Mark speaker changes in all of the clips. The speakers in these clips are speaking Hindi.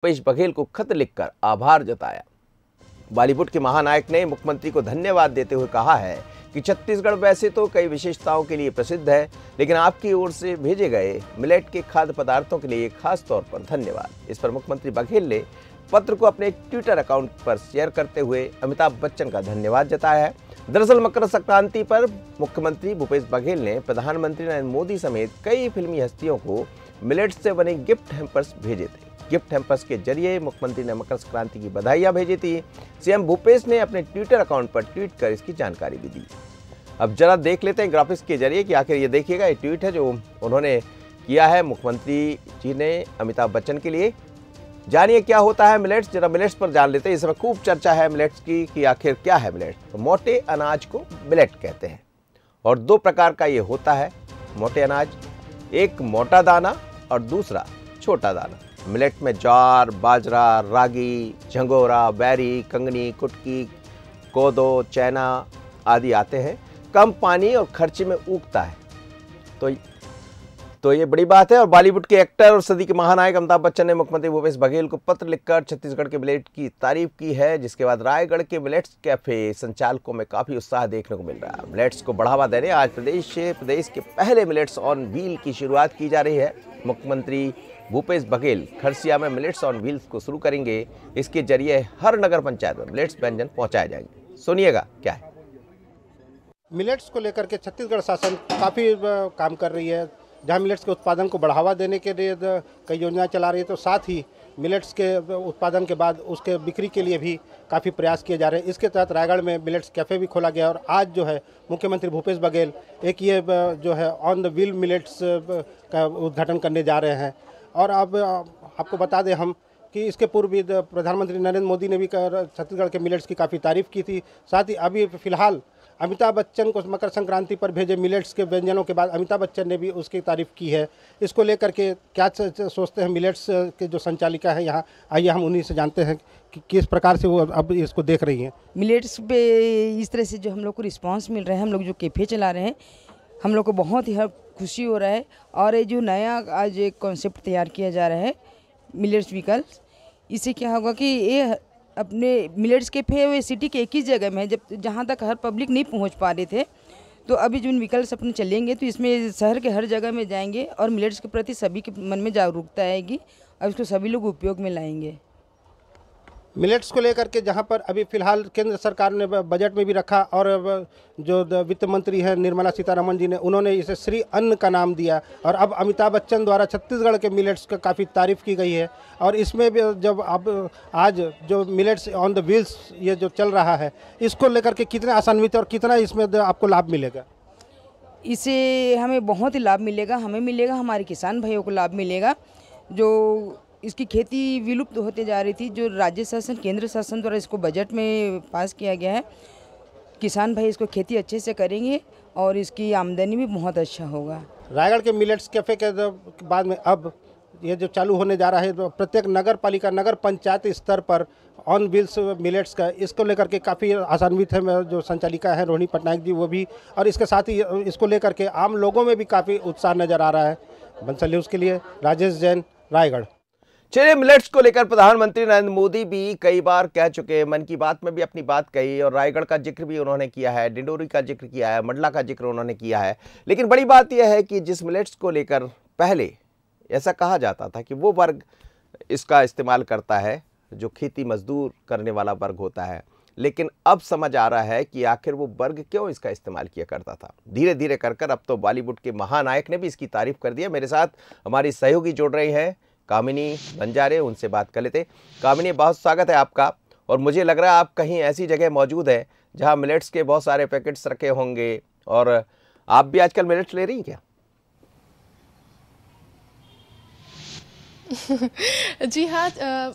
Speaker 1: भूपेश बघेल को खत लिखकर आभार जताया। बॉलीवुड के महानायक ने मुख्यमंत्री को धन्यवाद देते हुए कहा है कि छत्तीसगढ़ वैसे तो कई विशेषताओं के लिए प्रसिद्ध है, लेकिन आपकी ओर से भेजे गए मिलेट के खाद्य पदार्थों के लिए खास तौर पर धन्यवाद। इस पर मुख्यमंत्री बघेल ने पत्र को अपने ट्विटर अकाउंट पर शेयर करते हुए अमिताभ बच्चन का धन्यवाद जताया है। दरअसल मकर संक्रांति पर मुख्यमंत्री भूपेश बघेल ने प्रधानमंत्री नरेंद्र मोदी समेत कई फिल्मी हस्तियों को मिलेट से बने गिफ्ट हैम्पर्स भेजे थे। गिफ्ट हैम्पर्स के जरिए मुख्यमंत्री ने मकर संक्रांति की बधाइयां भेजी थी। सीएम भूपेश ने अपने ट्विटर अकाउंट पर ट्वीट कर इसकी जानकारी भी दी। अब जरा देख लेते हैं ग्राफिक्स के जरिए कि आखिर ये देखिएगा, ये ट्वीट है जो उन्होंने किया है मुख्यमंत्री जी ने अमिताभ बच्चन के लिए। जानिए क्या होता है मिलेट्स, जरा मिलेट्स पर जान लेते हैं। इस समय खूब चर्चा है मिलेट्स की कि आखिर क्या है मिलेट्स। तो मोटे अनाज को मिलेट कहते हैं और दो प्रकार का ये होता है मोटे अनाज, एक मोटा दाना और दूसरा छोटा दाना। मिलेट में ज्वार, बाजरा, रागी, झंगोरा, बैरी, कंगनी, कुटकी, कोदो, चैना आदि आते हैं। कम पानी और खर्चे में उगता है तो ये बड़ी बात है। और बॉलीवुड के एक्टर और सदी के महानायक अमिताभ बच्चन ने मुख्यमंत्री भूपेश बघेल को पत्र लिखकर छत्तीसगढ़ के मिलेट की तारीफ की है, जिसके बाद रायगढ़ के मिलेट्स कैफे संचालकों में काफी उत्साह देखने को मिल रहा है। मिलेट्स को बढ़ावा देने आज प्रदेश के पहले मिलेट्स ऑन व्हील की शुरुआत की जा रही है। मुख्यमंत्री भूपेश बघेल खरसिया में मिलेट्स ऑन व्हील्स को शुरू करेंगे। इसके जरिए हर नगर पंचायत में मिलेट्स व्यंजन पहुंचाए जाएंगे। सुनिएगा क्या है।
Speaker 2: मिलेट्स को लेकर के छत्तीसगढ़ शासन काफ़ी काम कर रही है, जहां मिलेट्स के उत्पादन को बढ़ावा देने के लिए कई योजनाएं चला रही है, तो साथ ही मिलेट्स के उत्पादन के बाद उसके बिक्री के लिए भी काफ़ी प्रयास किए जा रहे हैं। इसके तहत रायगढ़ में मिलेट्स कैफ़े भी खोला गया और आज जो है मुख्यमंत्री भूपेश बघेल एक ये जो है ऑन द व्हील मिलेट्स का उद्घाटन करने जा रहे हैं। और अब आपको बता दें हम कि इसके पूर्व भी प्रधानमंत्री नरेंद्र मोदी ने भी छत्तीसगढ़ के मिलेट्स की काफ़ी तारीफ़ की थी। साथ ही अभी फ़िलहाल अमिताभ बच्चन को मकर संक्रांति पर भेजे मिलेट्स के व्यंजनों के बाद अमिताभ बच्चन ने भी उसकी तारीफ़ की है। इसको लेकर के क्या सोचते हैं मिलेट्स के जो संचालिका है यहाँ, आइए हम उन्हीं से जानते हैं कि किस प्रकार से वो अब इसको देख रही हैं।
Speaker 3: मिलेट्स पे इस तरह से जो हम लोग को रिस्पांस मिल रहा है, हम लोग जो कैफ़े चला रहे हैं, हम लोग को बहुत ही खुशी हो रहा है। और ये जो नया आज एक कॉन्सेप्ट तैयार किया जा रहा है मिलेट्स व्हीकल्स, इससे क्या होगा कि ये अपने मिलेट्स कैफे वे सिटी के एक ही जगह में है, जब जहाँ तक हर पब्लिक नहीं पहुँच पा रहे थे, तो अभी जो व्हीकल्स अपने चलेंगे तो इसमें शहर के हर जगह में जाएंगे और मिलेट्स के प्रति सभी के मन में जागरूकता आएगी और इसको सभी लोग उपयोग में लाएंगे।
Speaker 2: मिलेट्स को लेकर के जहां पर अभी फ़िलहाल केंद्र सरकार ने बजट में भी रखा और जो वित्त मंत्री हैं निर्मला सीतारमण जी ने, उन्होंने इसे श्री अन्न का नाम दिया। और अब अमिताभ बच्चन द्वारा छत्तीसगढ़ के मिलेट्स का काफ़ी तारीफ़ की गई है। और इसमें भी जब अब आज जो मिलेट्स ऑन द व्हील्स ये जो चल रहा है, इसको लेकर के कितना आसान्वित और कितना इसमें आपको लाभ मिलेगा?
Speaker 3: इससे हमें बहुत ही लाभ मिलेगा, हमें मिलेगा, हमारे किसान भाइयों को लाभ मिलेगा। जो इसकी खेती विलुप्त होते जा रही थी, जो राज्य शासन केंद्र शासन द्वारा इसको बजट में पास किया गया है, किसान भाई इसको खेती अच्छे से करेंगे और इसकी आमदनी भी बहुत अच्छा होगा।
Speaker 2: रायगढ़ के मिलेट्स कैफ़े के बाद में अब ये जो चालू होने जा रहा है, तो प्रत्येक नगर पालिका नगर पंचायत स्तर पर ऑन व्हील्स मिलेट्स का, इसको लेकर के काफ़ी आसान्वित है जो संचालिका है रोहिणी पटनायक जी, वो भी। और इसके साथ ही इसको लेकर के आम लोगों में भी काफ़ी उत्साह नज़र आ रहा है। बंसल न्यूज़ के लिए राजेश जैन, रायगढ़।
Speaker 1: चलिए, मिलेट्स को लेकर प्रधानमंत्री नरेंद्र मोदी भी कई बार कह चुके हैं, मन की बात में भी अपनी बात कही और रायगढ़ का जिक्र भी उन्होंने किया है, डिंडोरी का जिक्र किया है, मंडला का जिक्र उन्होंने किया है। लेकिन बड़ी बात यह है कि जिस मिलेट्स को लेकर पहले ऐसा कहा जाता था कि वो वर्ग इसका इस्तेमाल करता है जो खेती मजदूर करने वाला वर्ग होता है, लेकिन अब समझ आ रहा है कि आखिर वो वर्ग क्यों इसका इस्तेमाल किया करता था। धीरे धीरे कर अब तो बॉलीवुड के महानायक ने भी इसकी तारीफ कर दी है। मेरे साथ हमारी सहयोगी जुड़ रही हैं कामिनी बंजारे, उनसे बात कर लेते। कामिनी, बहुत स्वागत है आपका। और मुझे लग रहा है आप कहीं ऐसी जगह मौजूद है जहां मिलेट्स के बहुत सारे पैकेट्स रखे होंगे, और आप भी आजकल मिलेट्स ले रही हैं क्या?
Speaker 4: जी हाँ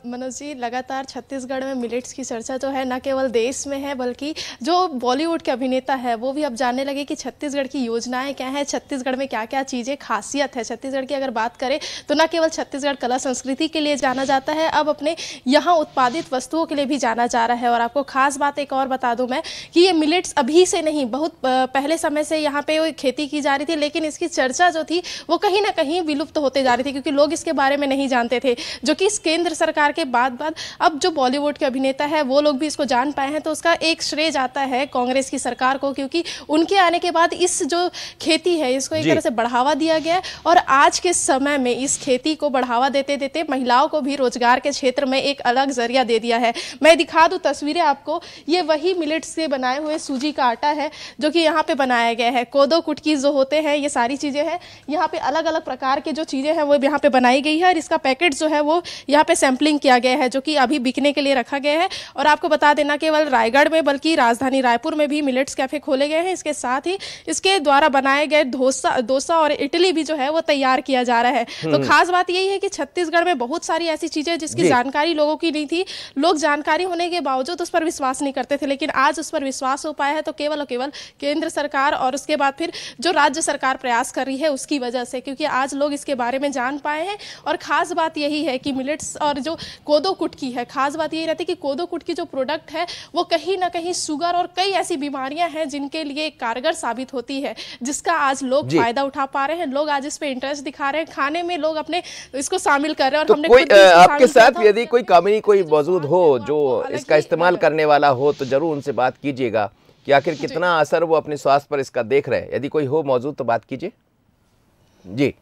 Speaker 4: मनोज जी, लगातार छत्तीसगढ़ में मिलेट्स की चर्चा जो है न केवल देश में है बल्कि जो बॉलीवुड के अभिनेता है वो भी अब जानने लगे कि छत्तीसगढ़ की योजनाएं क्या हैं, छत्तीसगढ़ में क्या क्या चीज़ें खासियत है। छत्तीसगढ़ की अगर बात करें तो न केवल छत्तीसगढ़ कला संस्कृति के लिए जाना जाता है, अब अपने यहाँ उत्पादित वस्तुओं के लिए भी जाना जा रहा है। और आपको खास बात एक और बता दूँ मैं कि ये मिलेट्स अभी से नहीं, बहुत पहले समय से यहाँ पे खेती की जा रही थी, लेकिन इसकी चर्चा जो थी वो कहीं ना कहीं विलुप्त होते जा रही थी क्योंकि लोग इसके बारे में नहीं नहीं जानते थे, जो कि इस केंद्र सरकार के बाद अब जो बॉलीवुड के अभिनेता है वो लोग भी इसको जान पाए हैं। तो उसका एक श्रेय जाता है कांग्रेस की सरकार को, क्योंकि उनके आने के बाद इस जो खेती है इसको एक तरह से बढ़ावा दिया गया है। और आज के समय में इस खेती को बढ़ावा देते देते महिलाओं को भी रोजगार के क्षेत्र में एक अलग जरिया दे दिया है। मैं दिखा दूं तस्वीरें आपको, ये वही मिलेट्स से बनाए हुए सूजी का आटा है जो कि यहाँ पे बनाया गया है। कोदो कुटकी जो होते हैं ये सारी चीजें हैं, यहाँ पे अलग अलग प्रकार के जो चीजें हैं वो यहाँ पे बनाई गई है। और इसका पैकेट जो है वो यहाँ पे सैंपलिंग किया गया है, जो कि अभी बिकने के लिए रखा गया है। और आपको बता देना केवल रायगढ़ में बल्कि राजधानी रायपुर में भी मिलेट्स कैफे खोले गए हैं। इसके साथ ही इसके द्वारा बनाए गए डोसा और इडली भी जो है वो तैयार किया जा रहा है। तो खास बात यही है कि छत्तीसगढ़ में बहुत सारी ऐसी चीजें जिसकी जानकारी लोगों की नहीं थी, लोग जानकारी होने के बावजूद उस पर विश्वास नहीं करते थे, लेकिन आज उस पर विश्वास हो पाया है तो केवल और केवल केंद्र सरकार और उसके बाद फिर जो राज्य सरकार प्रयास कर रही है उसकी वजह से, क्योंकि आज लोग इसके बारे में जान पाए हैं। और खास बात यही है कि मिलेट्स और जो कोदो कुटकी है, खास बात यही रहती है कि कोदो कुटकी जो प्रोडक्ट है वो कहीं ना कहीं शुगर और कई ऐसी बीमारियां हैं जिनके लिए कारगर साबित होती है, जिसका आज लोग फायदा उठा पा रहे हैं। लोग आज इस पे इंटरेस्ट दिखा रहे हैं, खाने में लोग अपने इसको शामिल कर रहे हैं। और हमने
Speaker 1: कोई आपके साथ यदि कोई कंपनी कोई मौजूद हो जो इसका इस्तेमाल करने वाला हो तो जरूर उनसे बात कीजिएगा कि आखिर कितना असर वो अपने स्वास्थ्य पर इसका देख रहे हैं। यदि कोई हो मौजूद तो बात कीजिए। जी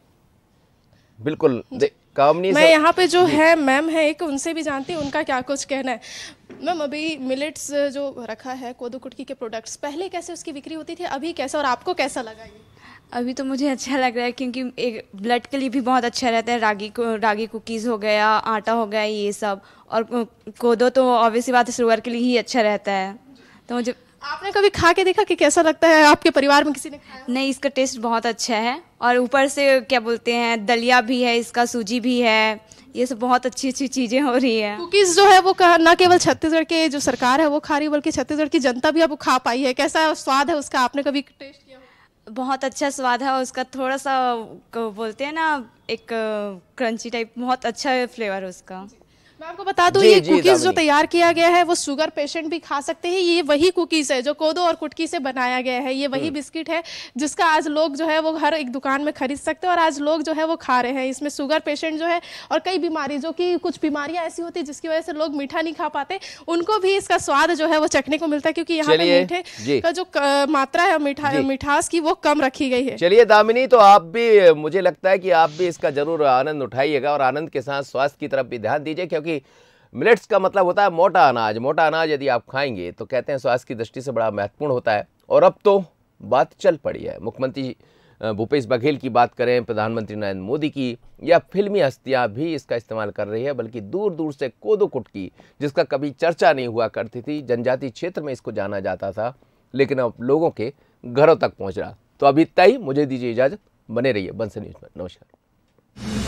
Speaker 1: बिल्कुल,
Speaker 4: मैं यहाँ पे जो है मैम है एक, उनसे भी जानती हूँ उनका क्या कुछ कहना है। मैम अभी मिलेट्स जो रखा है कोदो कुटकी के प्रोडक्ट्स, पहले कैसे उसकी बिक्री होती थी, अभी कैसा, और आपको कैसा लगा ये?
Speaker 5: अभी तो मुझे अच्छा लग रहा है क्योंकि एक ब्लड के लिए भी बहुत अच्छा रहता है। रागी कुकीज़ हो गया, आटा हो गया, ये सब। और कोदो तो ऑब्वियसली बात है शुगर के लिए ही अच्छा रहता है। तो मुझे,
Speaker 4: आपने कभी खा के देखा कि कैसा लगता है? आपके परिवार में किसी ने खाया?
Speaker 5: नहीं, इसका टेस्ट बहुत अच्छा है। और ऊपर से क्या बोलते हैं, दलिया भी है इसका, सूजी भी है, ये सब बहुत अच्छी अच्छी चीज़ें हो रही है।
Speaker 4: कुकीज़ जो है वो ना केवल छत्तीसगढ़ के जो सरकार है वो खा रही है, बल्कि छत्तीसगढ़ की जनता भी अब खा पाई है। कैसा स्वाद है उसका, आपने कभी टेस्ट किया?
Speaker 5: बहुत अच्छा स्वाद है उसका, थोड़ा सा बोलते हैं ना एक क्रंची टाइप, बहुत अच्छा फ्लेवर है उसका।
Speaker 4: मैं आपको बता दूं ये कुकीज जो तैयार किया गया है वो शुगर पेशेंट भी खा सकते हैं। ये वही कुकीज है जो कोदो और कुटकी से बनाया गया है। ये वही बिस्किट है जिसका आज लोग जो है वो हर एक दुकान में खरीद सकते हैं और आज लोग जो है वो खा रहे हैं। इसमें शुगर पेशेंट जो है और कई बीमारी, जो कि कुछ बीमारियां ऐसी होती है जिसकी वजह से लोग मीठा नहीं खा पाते, उनको भी इसका स्वाद जो है वो चखने को मिलता है, क्योंकि यहाँ पे मीठे का जो मात्रा है मिठास की वो कम रखी गई है।
Speaker 1: चलिए दामिनी, तो आप भी, मुझे लगता है कि आप भी इसका जरूर आनंद उठाइएगा और आनंद के साथ स्वास्थ्य की तरफ भी ध्यान दीजिए, क्योंकि मिलेट्स का मतलब होता है मोटा अनाज। मोटा अनाज यदि आप खाएंगे तो कहते हैं स्वास्थ्य की दृष्टि से बड़ा महत्वपूर्ण होता है। और अब तो बात चल पड़ी है, मुख्यमंत्री भूपेश बघेल की बात करें, प्रधानमंत्री नरेंद्र मोदी की, या फिल्मी हस्तियां भी इसका इस्तेमाल कर रही है। बल्कि दूर दूर से कोदो कुटकी, जिसका कभी चर्चा नहीं हुआ करती थी, जनजातीय क्षेत्र में इसको जाना जाता था, लेकिन अब लोगों के घरों तक पहुंच रहा। तो अभी तक मुझे दीजिए इजाजत, बने रहिए बंसल न्यूज़ पर। नमस्कार।